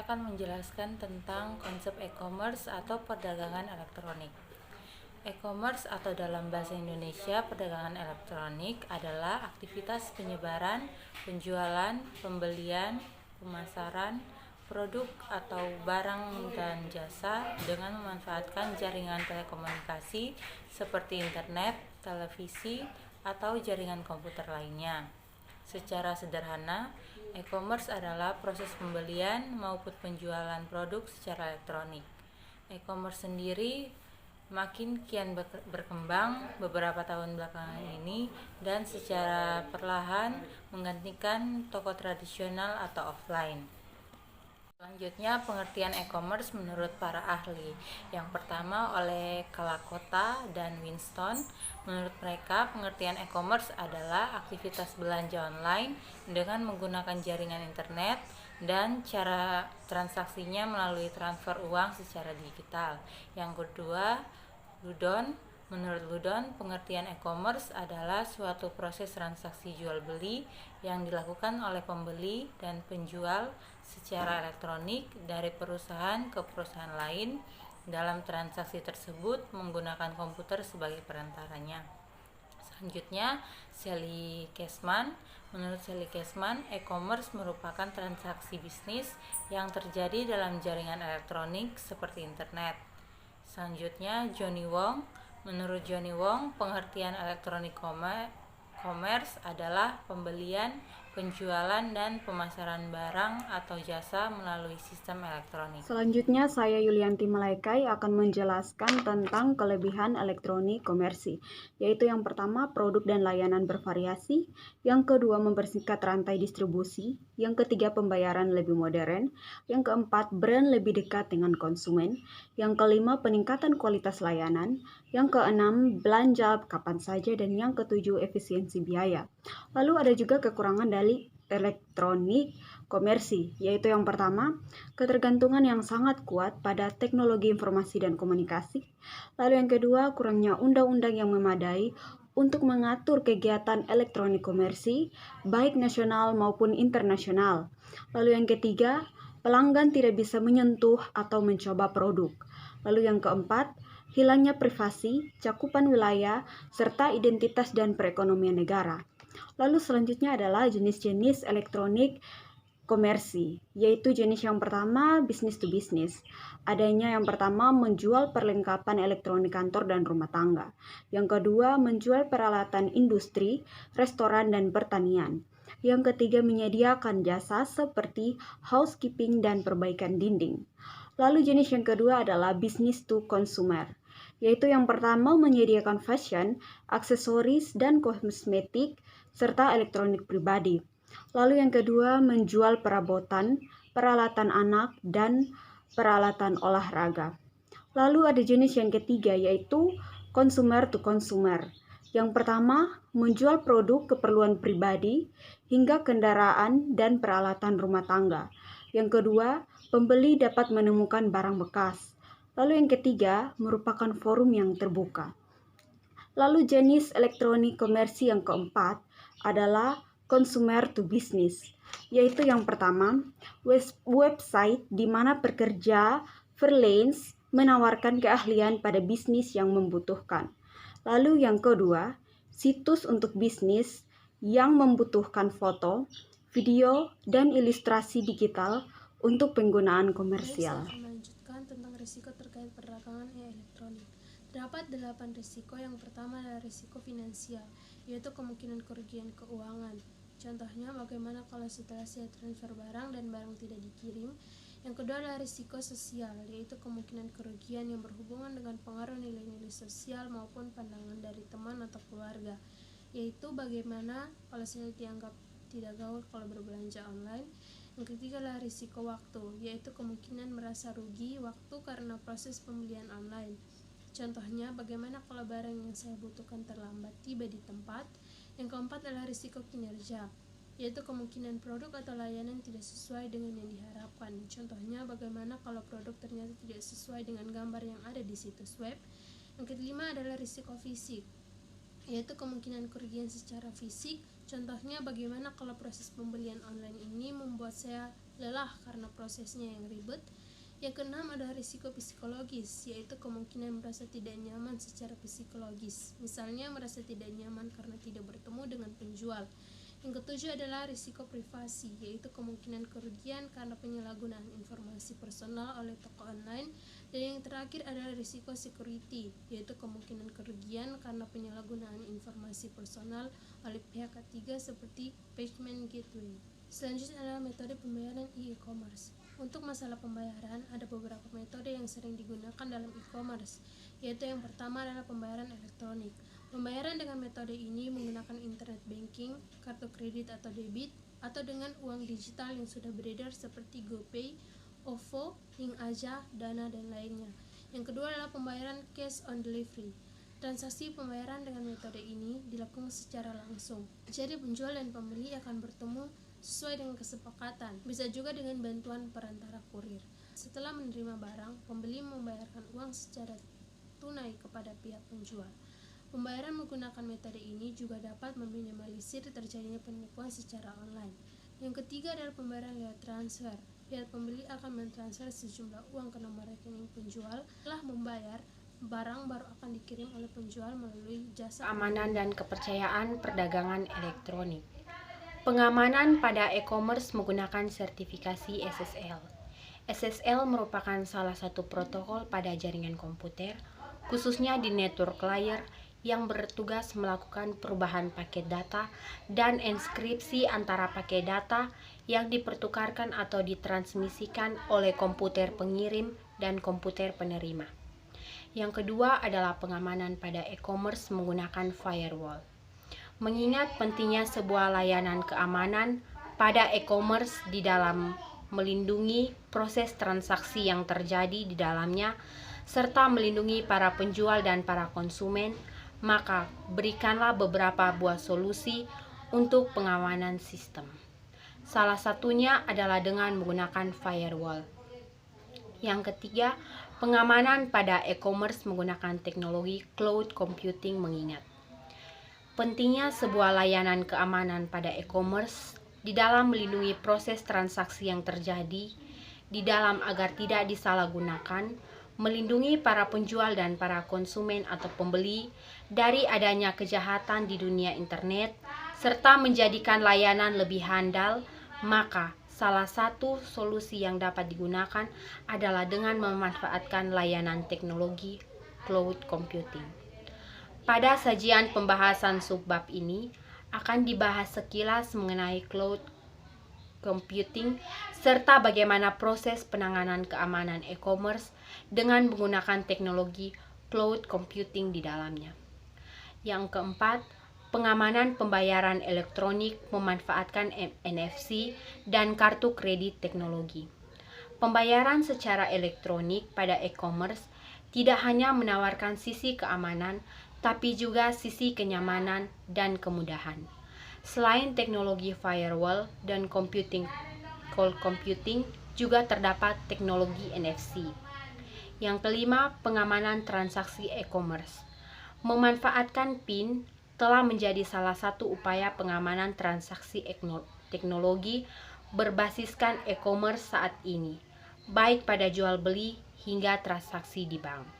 akan menjelaskan tentang konsep e-commerce atau perdagangan elektronik. E-commerce atau dalam bahasa Indonesia perdagangan elektronik adalah aktivitas penyebaran, penjualan, pembelian, pemasaran, produk atau barang dan jasa dengan memanfaatkan jaringan telekomunikasi seperti internet, televisi, atau jaringan komputer lainnya. Secara sederhana, e-commerce adalah proses pembelian maupun penjualan produk secara elektronik. E-commerce sendiri makin kian berkembang beberapa tahun belakangan ini dan secara perlahan menggantikan toko tradisional atau offline. Selanjutnya, pengertian e-commerce menurut para ahli. Yang pertama oleh Kalakota dan Winston. Menurut mereka, pengertian e-commerce adalah aktivitas belanja online dengan menggunakan jaringan internet dan cara transaksinya melalui transfer uang secara digital. Yang kedua, Ludon. Menurut Ludon, pengertian e-commerce adalah suatu proses transaksi jual beli yang dilakukan oleh pembeli dan penjual secara elektronik dari perusahaan ke perusahaan lain. Dalam transaksi tersebut menggunakan komputer sebagai perantaranya. Selanjutnya, Sally Cashman. Menurut Sally Cashman, e-commerce merupakan transaksi bisnis yang terjadi dalam jaringan elektronik seperti internet. Selanjutnya, Johnny Wong. Menurut Johnny Wong, pengertian elektronik commerce adalah pembelian, penjualan, dan pemasaran barang atau jasa melalui sistem elektronik. Selanjutnya, saya Yulianti Malaikai akan menjelaskan tentang kelebihan elektronik komersi, yaitu yang pertama, produk dan layanan bervariasi, yang kedua, mempersingkat rantai distribusi, yang ketiga, pembayaran lebih modern, yang keempat, brand lebih dekat dengan konsumen, yang kelima, peningkatan kualitas layanan, yang keenam, belanja kapan saja, dan yang ketujuh, efisiensi biaya. Lalu ada juga kekurangan dari elektronik komersi, yaitu yang pertama, ketergantungan yang sangat kuat pada teknologi informasi dan komunikasi. Lalu yang kedua, kurangnya undang-undang yang memadai untuk mengatur kegiatan elektronik komersi, baik nasional maupun internasional. Lalu yang ketiga, pelanggan tidak bisa menyentuh atau mencoba produk. Lalu yang keempat, hilangnya privasi, cakupan wilayah, serta identitas dan perekonomian negara. Lalu selanjutnya adalah jenis-jenis elektronik komersi, yaitu jenis yang pertama, business to business. Adanya yang pertama, menjual perlengkapan elektronik kantor dan rumah tangga. Yang kedua, menjual peralatan industri, restoran, dan pertanian. Yang ketiga, menyediakan jasa seperti housekeeping dan perbaikan dinding. Lalu jenis yang kedua adalah business to consumer, yaitu yang pertama, menyediakan fashion, aksesoris, dan kosmetik, serta elektronik pribadi. Lalu yang kedua, menjual perabotan, peralatan anak, dan peralatan olahraga. Lalu ada jenis yang ketiga, yaitu consumer to consumer. Yang pertama, menjual produk keperluan pribadi hingga kendaraan dan peralatan rumah tangga. Yang kedua, pembeli dapat menemukan barang bekas. Lalu yang ketiga, merupakan forum yang terbuka. Lalu jenis elektronik komersi yang keempat adalah consumer to business, yaitu yang pertama, website di mana pekerja freelance menawarkan keahlian pada bisnis yang membutuhkan. Lalu yang kedua, situs untuk bisnis yang membutuhkan foto, video, dan ilustrasi digital untuk penggunaan komersial. Saya akan melanjutkan tentang risiko terkait perdagangan elektronik. Terdapat 8 risiko. Yang pertama adalah risiko finansial, yaitu kemungkinan kerugian keuangan. Contohnya, bagaimana kalau setelah saya transfer barang dan barang tidak dikirim. Yang kedua adalah risiko sosial, yaitu kemungkinan kerugian yang berhubungan dengan pengaruh nilai-nilai sosial maupun pandangan dari teman atau keluarga, yaitu bagaimana kalau saya dianggap tidak gaul kalau berbelanja online. Yang ketiga adalah risiko waktu, yaitu kemungkinan merasa rugi waktu karena proses pembelian online. Contohnya, bagaimana kalau barang yang saya butuhkan terlambat tiba di tempat. Yang keempat adalah risiko kinerja, yaitu kemungkinan produk atau layanan tidak sesuai dengan yang diharapkan. Contohnya, bagaimana kalau produk ternyata tidak sesuai dengan gambar yang ada di situs web. Yang kelima adalah risiko fisik, yaitu kemungkinan kerugian secara fisik Contohnya bagaimana kalau proses pembelian online ini membuat saya lelah karena prosesnya yang ribet. Yang keenam adalah risiko psikologis, yaitu kemungkinan merasa tidak nyaman secara psikologis. Misalnya merasa tidak nyaman karena tidak bertemu dengan penjual. Yang ketujuh adalah risiko privasi, yaitu kemungkinan kerugian karena penyalahgunaan informasi personal oleh toko online. Dan yang terakhir adalah risiko security, yaitu kemungkinan kerugian karena penyalahgunaan informasi personal oleh pihak ketiga seperti payment gateway. Selanjutnya adalah metode pembayaran e-commerce. Untuk masalah pembayaran, ada beberapa metode yang sering digunakan dalam e-commerce, yaitu yang pertama adalah pembayaran elektronik. Pembayaran dengan metode ini menggunakan internet banking, kartu kredit atau debit, atau dengan uang digital yang sudah beredar seperti GoPay, OVO, Link Aja, Dana, dan lainnya. Yang kedua adalah pembayaran cash on delivery. Transaksi pembayaran dengan metode ini dilakukan secara langsung. Jadi penjual dan pembeli akan bertemu sesuai dengan kesepakatan, bisa juga dengan bantuan perantara kurir. Setelah menerima barang, pembeli membayarkan uang secara tunai kepada pihak penjual. Pembayaran menggunakan metode ini juga dapat meminimalisir terjadinya penipuan secara online. Yang ketiga adalah pembayaran lewat transfer. Pihak pembeli akan mentransfer sejumlah uang ke nomor rekening penjual. Setelah membayar, barang baru akan dikirim oleh penjual melalui jasa Keamanan dan kepercayaan perdagangan elektronik. Pengamanan pada e-commerce menggunakan sertifikasi SSL. SSL merupakan salah satu protokol pada jaringan komputer, khususnya di network layer, yang bertugas melakukan perubahan paket data dan enskripsi antara paket data yang dipertukarkan atau ditransmisikan oleh komputer pengirim dan komputer penerima. Yang kedua adalah pengamanan pada e-commerce menggunakan firewall. Mengingat pentingnya sebuah layanan keamanan pada e-commerce di dalam melindungi proses transaksi yang terjadi di dalamnya, serta melindungi para penjual dan para konsumen, maka berikanlah beberapa buah solusi untuk pengamanan sistem. Salah satunya adalah dengan menggunakan firewall. Yang ketiga, pengamanan pada e-commerce menggunakan teknologi cloud computing. Mengingat pentingnya sebuah layanan keamanan pada e-commerce di dalam melindungi proses transaksi yang terjadi di dalam agar tidak disalahgunakan, melindungi para penjual dan para konsumen atau pembeli dari adanya kejahatan di dunia internet, serta menjadikan layanan lebih handal, maka salah satu solusi yang dapat digunakan adalah dengan memanfaatkan layanan teknologi cloud computing. Pada sajian pembahasan subbab ini akan dibahas sekilas mengenai cloud computing serta bagaimana proses penanganan keamanan e-commerce dengan menggunakan teknologi cloud computing di dalamnya. Yang keempat, pengamanan pembayaran elektronik memanfaatkan NFC dan kartu kredit teknologi. Pembayaran secara elektronik pada e-commerce tidak hanya menawarkan sisi keamanan, tapi juga sisi kenyamanan dan kemudahan. Selain teknologi firewall dan cloud computing, juga terdapat teknologi NFC. Yang kelima, pengamanan transaksi e-commerce. Memanfaatkan PIN telah menjadi salah satu upaya pengamanan transaksi teknologi berbasiskan e-commerce saat ini, baik pada jual beli hingga transaksi di bank.